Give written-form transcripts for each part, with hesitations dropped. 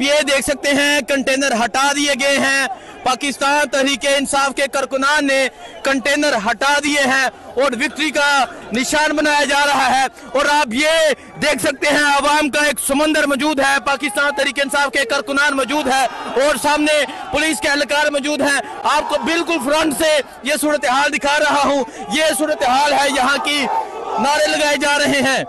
आप ये देख सकते हैं कंटेनर हटा दिए गए हैं। पाकिस्तान तहरीक-ए-इंसाफ के कारकुनान ने कंटेनर हटा दिए हैं और विक्ट्री का निशान बनाया जा रहा है। और आप ये देख सकते हैं अवाम का एक समंदर मौजूद है। पाकिस्तान तहरीक-ए-इंसाफ के कारकुनान मौजूद है और सामने पुलिस के एहलकार मौजूद हैं। आपको बिल्कुल फ्रंट से ये सूरत हाल दिखा रहा हूँ। ये सूरत हाल है यहाँ की। नारे लगाए जा रहे हैं,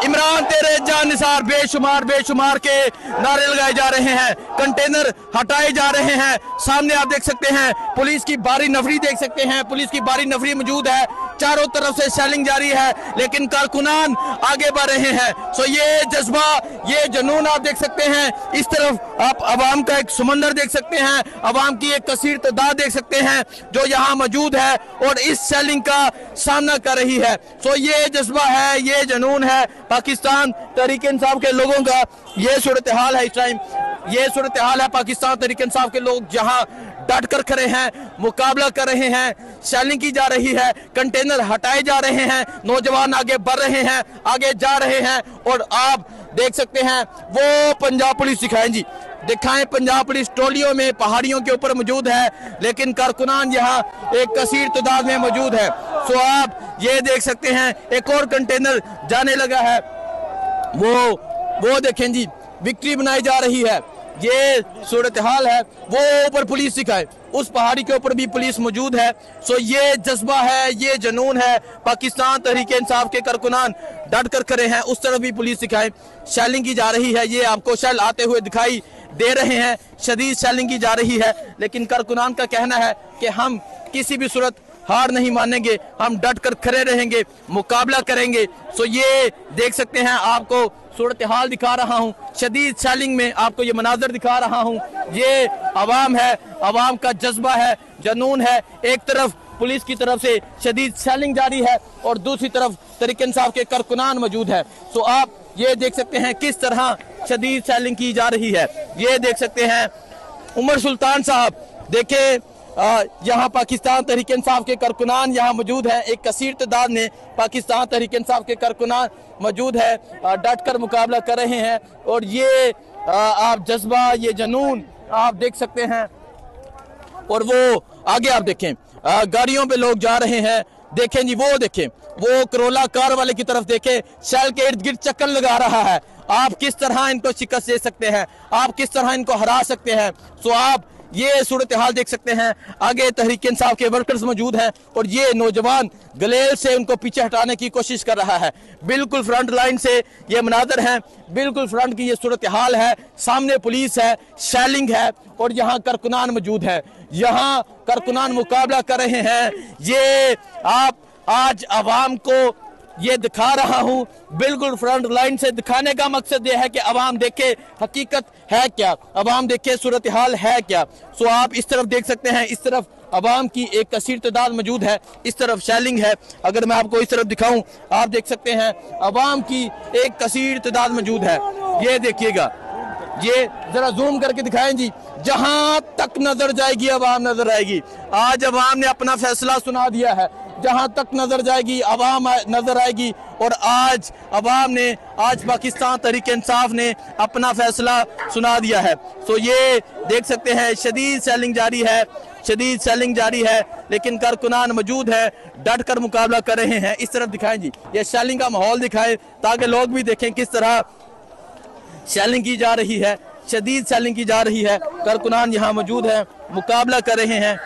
इमरान तेरे जान निसार, बेशुमार बेशुमार के नारे लगाए जा रहे हैं। कंटेनर हटाए जा रहे हैं। सामने आप देख सकते हैं पुलिस की भारी नफरी देख सकते हैं। पुलिस की भारी नफरी मौजूद है। चारों तरफ से शेलिंग जारी है लेकिन कारकुनान आगे बढ़ रहे हैं। सो ये जज्बा, ये जुनून आप देख सकते हैं। इस तरफ आप अवाम का एक समंदर देख सकते हैं। अवाम की एक कसीर तादाद देख सकते हैं जो यहाँ मौजूद है और इस शेलिंग का सामना कर रही है। सो ये जज्बा है, ये जुनून है पाकिस्तान तहरीक-ए-इंसाफ के लोगों का। ये सूरत हाल है इस टाइम। ये सूरत हाल है पाकिस्तान तहरीक-ए-इंसाफ के लोग जहां डट कर खड़े हैं, मुकाबला कर रहे हैं। शेलिंग की जा रही है, कंटेनर हटाए जा रहे हैं, नौजवान आगे बढ़ रहे हैं, आगे जा रहे हैं। और आप देख सकते हैं वो पंजाब पुलिस दिखाएं जी, दिखाएं पंजाब पुलिस ट्रॉलियों में पहाड़ियों के ऊपर मौजूद है लेकिन कारकुनान यहाँ एक कसीर तादाद में मौजूद है। सो आप ये देख सकते हैं एक और कंटेनर जाने लगा है। वो देखें जी, विक्ट्री बनाई जा रही है। ये सूरत हाल है। वो ऊपर पुलिस दिखाए, उस पहाड़ी के ऊपर भी पुलिस मौजूद है। सो ये जज्बा है, ये जुनून है। पाकिस्तान तहरीक-ए-इंसाफ के कारकुनान डट कर खड़े हैं। उस तरफ भी पुलिस दिखाए, शेलिंग की जा रही है। ये आपको शेल आते हुए दिखाई दे रहे हैं। शदीद शेलिंग की जा रही है लेकिन कारकुनान का कहना है कि हम किसी भी सूरत हार नहीं मानेंगे, हम डट कर खड़े रहेंगे, मुकाबला करेंगे। सो ये देख सकते हैं, आपको सूरत हाल दिखा रहा हूँ। शदीद शेलिंग में आपको ये मनाजर दिखा रहा हूँ। ये अवाम है, अवाम का जज्बा है, जुनून है। एक तरफ पुलिस की तरफ से शदीद शेलिंग जारी है और दूसरी तरफ तहरीक-ए-इंसाफ के कारकुनान मौजूद है। सो आप ये देख सकते हैं किस तरह शदीद शेलिंग की जा रही है। ये देख सकते हैं उमर सुल्तान साहब, देखे यहाँ पाकिस्तान तहरीक-ए-इंसाफ के कारकुनान यहाँ मौजूद है। एक कसीर तादाद में पाकिस्तान तहरीक-ए-इंसाफ के कारकुनान मौजूद है, डट कर मुकाबला कर रहे हैं। और ये आप जज्बा, ये जुनून आप देख सकते हैं। और वो आगे आप देखें गाड़ियों पे लोग जा रहे हैं। देखें जी, वो देखें, वो करोला कार वाले की तरफ देखें, शेल के इर्द गिर्द चक्कर लगा रहा है। आप किस तरह इनको शिकस्त दे सकते हैं, आप किस तरह इनको हरा सकते हैं। सो आप ये सूरत हाल देख सकते हैं। आगे तहरीक-ए-इंसाफ के वर्कर्स मौजूद हैं और ये नौजवान गलेल से उनको पीछे हटाने की कोशिश कर रहा है। बिल्कुल फ्रंट लाइन से ये मनाजर हैं, बिल्कुल फ्रंट की ये सूरत हाल है। सामने पुलिस है, शेलिंग है और यहाँ कारकुनान मौजूद है। यहाँ कारकुनान मुकाबला कर रहे हैं। ये आप आज अवाम को ये दिखा रहा हूँ, बिल्कुल फ्रंट लाइन से दिखाने का मकसद ये है कि अवाम देखे हकीकत है क्या, अवाम देखे सूरत हाल है क्या। सो आप इस तरफ देख सकते हैं, इस तरफ अवाम की एक कसीर तादाद मौजूद है, इस तरफ शेलिंग है। अगर मैं आपको इस तरफ दिखाऊं, आप देख सकते हैं अवाम की एक कसीर तादाद मौजूद है। ये देखिएगा, ये जरा जूम करके दिखाएं जी, जहां तक नजर जाएगी अवाम नजर आएगी। आज अवाम ने अपना फैसला सुना दिया है, जहां तक नजर जाएगी अवाम नजर आएगी। और आज अवाम ने, आज पाकिस्तान तहरीक-ए-इंसाफ ने अपना फैसला सुना दिया है। सो ये देख सकते हैं शदीद शेलिंग जारी है, शदीद शेलिंग जारी है लेकिन कारकुनान मौजूद है, डट कर मुकाबला कर रहे हैं। इस तरफ दिखाएं जी, ये शेलिंग का माहौल दिखाएं ताकि लोग भी देखें किस तरह शेलिंग की जा रही है, शदीद शेलिंग की जा रही है। कारकुनान यहाँ मौजूद है, मुकाबला कर रहे हैं।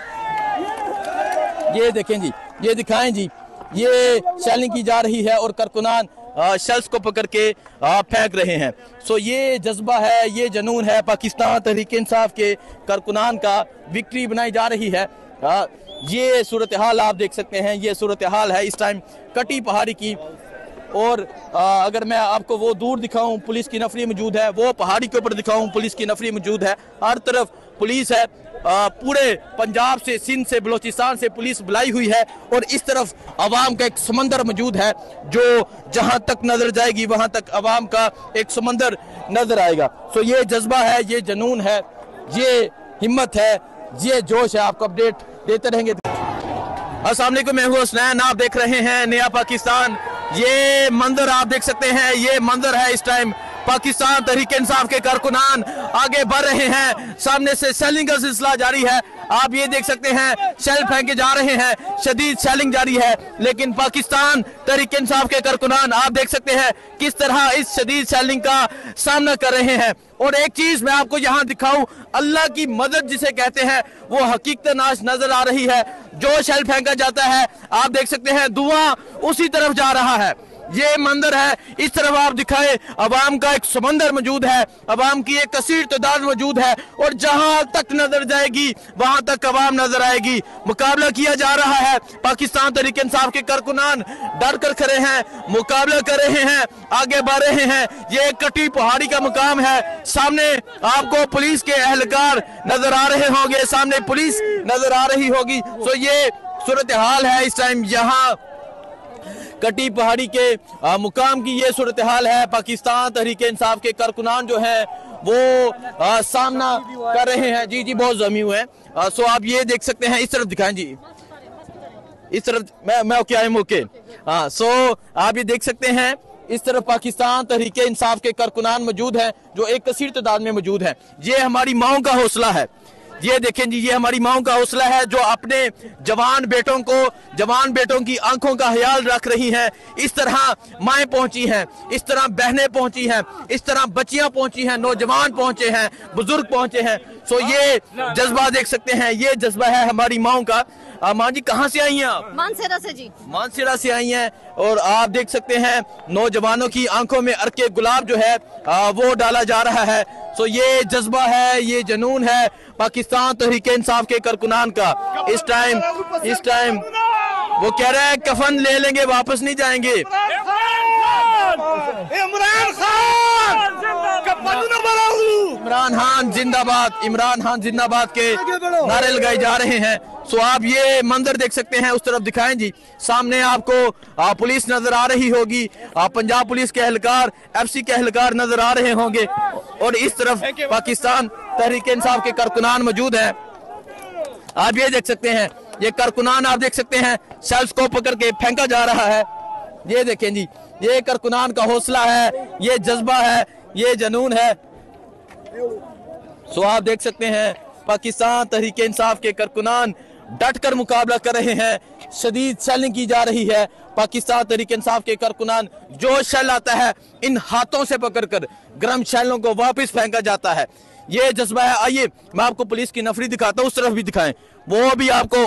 ये देखें जी, ये दिखाएं जी, ये शेलिंग की जा रही है और कारकुनान शेल्स को पकड़ के फेंक रहे हैं। सो ये जज्बा है, ये जुनून है पाकिस्तान तहरीक-ए-इंसाफ के कारकुनान का। विक्ट्री बनाई जा रही है। ये सूरत हाल आप देख सकते हैं, ये सूरत हाल है इस टाइम कटी पहाड़ी की। और अगर मैं आपको वो दूर दिखाऊं, पुलिस की नफरी मौजूद है, वो पहाड़ी के ऊपर दिखाऊं, पुलिस की नफरी मौजूद है। हर तरफ पुलिस है, पूरे पंजाब से, सिंध से, बलोचिस्तान से पुलिस बुलाई हुई है। और इस तरफ अवाम का एक समंदर मौजूद है जो जहां तक नजर जाएगी वहां तक अवाम का एक समंदर नजर आएगा। सो ये जज्बा है, ये जुनून है, ये हिम्मत है, ये जोश है। आपको अपडेट देते रहेंगे। अस्सलाम वालेकुम, मैं हूं हसनैन, आप देख रहे हैं नया पाकिस्तान। ये मंजर आप देख सकते हैं, ये मंजर है इस टाइम पाकिस्तान तहरीक इंसाफ के कारकुनान आगे बढ़ रहे हैं। सामने से सेलिंग का सिलसिला जारी है। आप ये देख सकते हैं शेल फेंके जा रहे हैं, शदीद शेलिंग जारी है। लेकिन पाकिस्तान तहरीक इंसाफ के कारकुनान आप देख सकते हैं किस तरह इस शदीद शेलिंग का सामना कर रहे हैं। और एक चीज मैं आपको यहाँ दिखाऊं, अल्लाह की मदद जिसे कहते हैं वो हकीकत नाश नजर आ रही है। जो शेल फेंका जाता है आप देख सकते हैं धुआं उसी तरफ जा रहा है। ये मंदिर है, इस तरफ आप दिखाए अवाम का एक समंदर मौजूद है, अवाम की एक कसीर तादाद मौजूद है और जहां तक नजर जाएगी वहां तक अवाम नजर आएगी। मुकाबला किया जा रहा है, पाकिस्तान तहरीक इंसाफ के कारकुनान डर कर खड़े हैं, मुकाबला कर रहे हैं, आगे बढ़ रहे हैं। ये कटी पहाड़ी का मुकाम है। सामने आपको पुलिस के एहलकार नजर आ रहे होंगे, सामने पुलिस नजर आ रही होगी। तो ये सूरत हाल है इस टाइम यहाँ कटी पहाड़ी के मुकाम की ये सूरत हाल है। पाकिस्तान तहरीक इंसाफ के कारकुनान जो है वो सामना कर रहे हैं। जी बहुत जमी हुए हैं। सो आप ये देख सकते हैं, इस तरफ दिखाएं जी, इस तरफ मैं क्या है मौके। हाँ, सो आप ये देख सकते हैं इस तरफ पाकिस्तान तहरीक इंसाफ के कारकुनान मौजूद हैं जो एक कसीर तादाद में मौजूद हैं। ये हमारी माओं का हौसला है। ये देखें जी, ये हमारी माओं का हौसला है जो अपने जवान बेटों की आंखों का ख्याल रख रही हैं। इस तरह माएँ पहुंची हैं, इस तरह बहनें पहुंची हैं, इस तरह बच्चियां पहुंची हैं, नौजवान पहुंचे हैं, बुजुर्ग पहुंचे हैं। सो ये जज्बा देख सकते हैं, ये जज्बा है हमारी माओं का। माँ जी कहाँ से आई हैं आप? मानसेरा से जी। मानसेरा से आई हैं और आप देख सकते हैं नौजवानों की आंखों में अर्के गुलाब जो है वो डाला जा रहा है। सो ये जज्बा है, ये जुनून है पाकिस्तान तहरीक इंसाफ के कारकुनान का। इस टाइम वो कह रहे हैं कफन ले लेंगे, वापस नहीं जाएंगे। इमरान खान जिंदाबाद के नारे लगाए जा रहे हैं। सो आप ये मंदिर देख सकते हैं, उस तरफ दिखाएं जी। सामने आपको पुलिस नजर आ रही होगी, पंजाब पुलिस के एहलकार, FC के एहलकार नजर आ रहे होंगे और इस तरफ पाकिस्तान तहरीक इंसाफ के कारकुनान मौजूद हैं। आप ये देख सकते हैं, ये कारकुनान आप देख सकते हैं सेल्स को पकड़ के फेंका जा रहा है। ये देखें जी, ये कारकुनान का हौसला है, ये जज्बा है, ये जुनून है। सो आप देख सकते हैं पाकिस्तान तहरीक इंसाफ के कारकुनान डट कर मुकाबला कर रहे हैं। शदीद शेलिंग की जा रही है। पाकिस्तान तहरीक इंसाफ के कारकुनान जो शेल आता है इन हाथों से पकड़कर गर्म शेलों को वापस फेंका जाता है। ये जज्बा है। आइए मैं आपको पुलिस की नफरी दिखाता हूँ, उस तरफ भी दिखाएं, वो भी आपको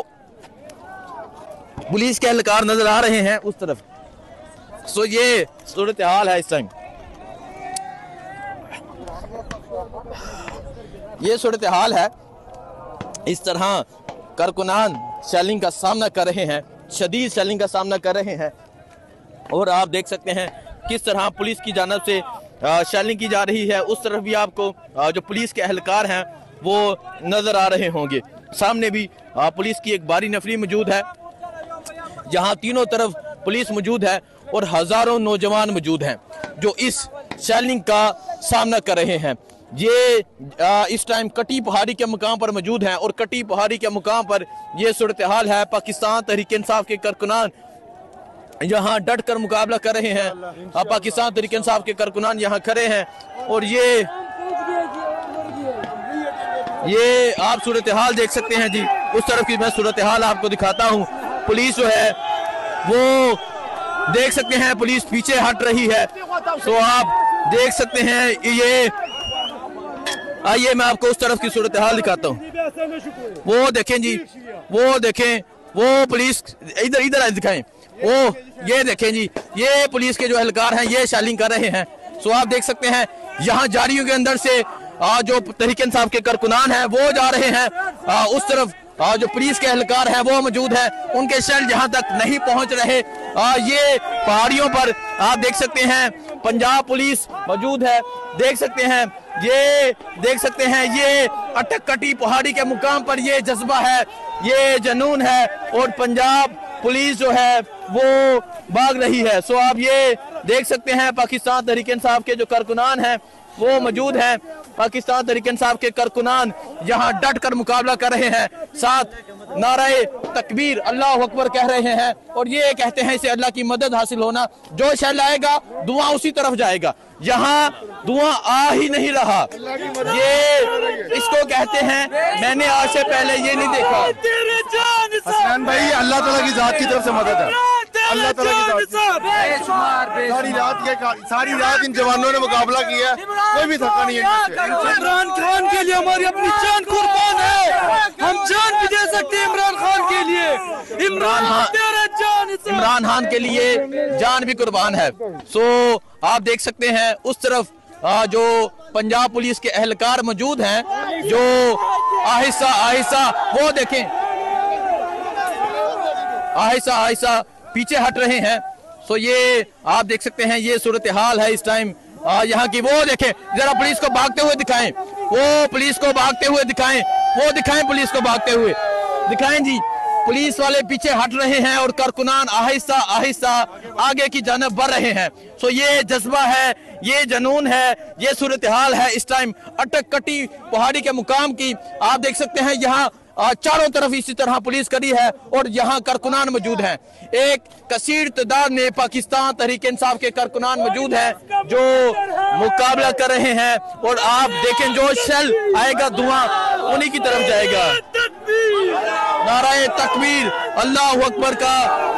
पुलिस के एहलकार नजर आ रहे हैं उस तरफ। सो ये सूरत हाल है इस टाइम, ये सूरत हाल है। इस तरह कारकुनान शेलिंग का सामना कर रहे हैं, शदीद शेलिंग का सामना कर रहे हैं और आप देख सकते हैं किस तरह पुलिस की जानिब से शेलिंग की जा रही है। उस तरफ भी आपको जो पुलिस के एहलकार हैं वो नजर आ रहे होंगे। सामने भी पुलिस की एक भारी नफरी मौजूद है, जहां तीनों तरफ पुलिस मौजूद है और हजारों नौजवान मौजूद हैं जो इस शेलिंग का सामना कर रहे हैं। ये इस टाइम कटी पहाड़ी के मुकाम पर मौजूद हैं और कटी पहाड़ी के मुकाम पर ये सूरत हाल है। पाकिस्तान तहरीक इंसाफ के कारकुनान यहाँ डट कर मुकाबला कर रहे हैं। पाकिस्तान तहरीक इंसाफ के कारकुनान यहाँ खड़े हैं और ये आप सूरत हाल देख सकते हैं जी। उस तरफ की मैं सूरत हाल आपको दिखाता हूँ। पुलिस जो है वो देख सकते हैं, पुलिस पीछे हट रही है। तो आप देख सकते हैं ये, आइए मैं आपको उस तरफ की सूरत हाल दिखाता हूँ। वो देखें जी, वो देखें, वो पुलिस इधर दिखाएं, वो ये देखें जी, ये पुलिस के जो एहलकार हैं ये शेलिंग कर रहे हैं। सो आप देख सकते हैं यहाँ जारियों के अंदर से जो तहरीक इंसाफ के कारकुनान हैं वो जा रहे हैं, उस तरफ जो पुलिस के एहलकार हैं वो मौजूद है, उनके शेल जहां तक नहीं पहुंच रहे। ये पहाड़ियों पर आप देख सकते हैं पंजाब पुलिस मौजूद है, देख सकते हैं, ये देख सकते हैं, ये अटक कटी पहाड़ी के मुकाम पर ये जज्बा है, ये जुनून है और पंजाब पुलिस जो है वो भाग रही है। सो आप ये देख सकते हैं पाकिस्तान तहरीक इंसाफ के जो कारकुनान हैं वो मौजूद हैं। पाकिस्तान तहरीक इंसाफ के कारकुनान यहाँ डट कर मुकाबला कर रहे हैं। साथ नाराए तकबीर अल्लाह अकबर कह रहे हैं और ये कहते हैं इसे अल्लाह की मदद हासिल होना। जो शैल आएगा धुआं उसी तरफ जाएगा। यहाँ धुआं आ ही नहीं रहा, ये इसको कहते हैं मैंने आज से पहले ये नहीं देखा। हसनैन भाई अल्लाह ताला की जात की तरफ से मदद है, अल्लाह ताला की जात। सारी रात इन जवानों ने मुकाबला किया, कोई भी थका नहीं है। इमरान खान के लिए हमारी अपनी जान कुर्बान है, हम जान भी दे सकते हैं इमरान खान के लिए। इमरान खान के लिए जान भी कुर्बान है। सो आप देख सकते हैं उस तरफ जो पंजाब पुलिस के एहलकार मौजूद हैं जो आहिस्ता आहिस्ता वो देखें आहिस्ता आहिस्ता पीछे हट रहे हैं। सो ये आप देख सकते हैं ये सूरत हाल है इस टाइम यहाँ की। वो देखें जरा पुलिस को भागते हुए दिखाएं, वो पुलिस को भागते हुए दिखाएं, वो दिखाएं पुलिस को भागते हुए दिखाएं जी। पुलिस वाले पीछे हट रहे हैं और कारकुनान आहिस्ता आहिस्ता आगे की जानब बढ़ रहे हैं। सो ये जज्बा है, ये जनून है, ये सूरत हाल है इस टाइम अटक कटी पहाड़ी के मुकाम की। आप देख सकते हैं यहाँ चारों तरफ इसी तरह पुलिस कड़ी है और यहाँ कारकुनान मौजूद हैं। एक कसीर तादाद में पाकिस्तान तहरीक इंसाफ के कारकुनान मौजूद हैं जो मुकाबला कर रहे हैं और आप देखें जो शेल आएगा धुआं उन्हीं की तरफ जाएगा। नाराए तकबीर अल्लाह अकबर का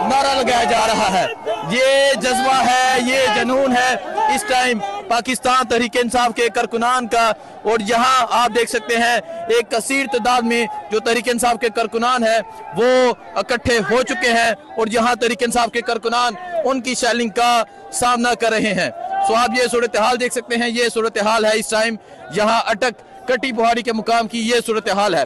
नारा लगाया जा रहा है। ये जज्बा है, ये जनून है इस टाइम पाकिस्तान तहरीक इंसाफ के कारकुनान का। और यहाँ आप देख सकते हैं एक कसीर तादाद में जो तहरीक इंसाफ के कारकुनान है वो इकट्ठे हो चुके हैं और यहाँ तहरीक इंसाफ के कारकुनान उनकी शैलिंग का सामना कर रहे हैं। सो आप ये सूरत हाल देख सकते हैं, ये सूरत हाल है इस टाइम यहाँ अटक कटी पहाड़ी के मुकाम की ये सूरत हाल है।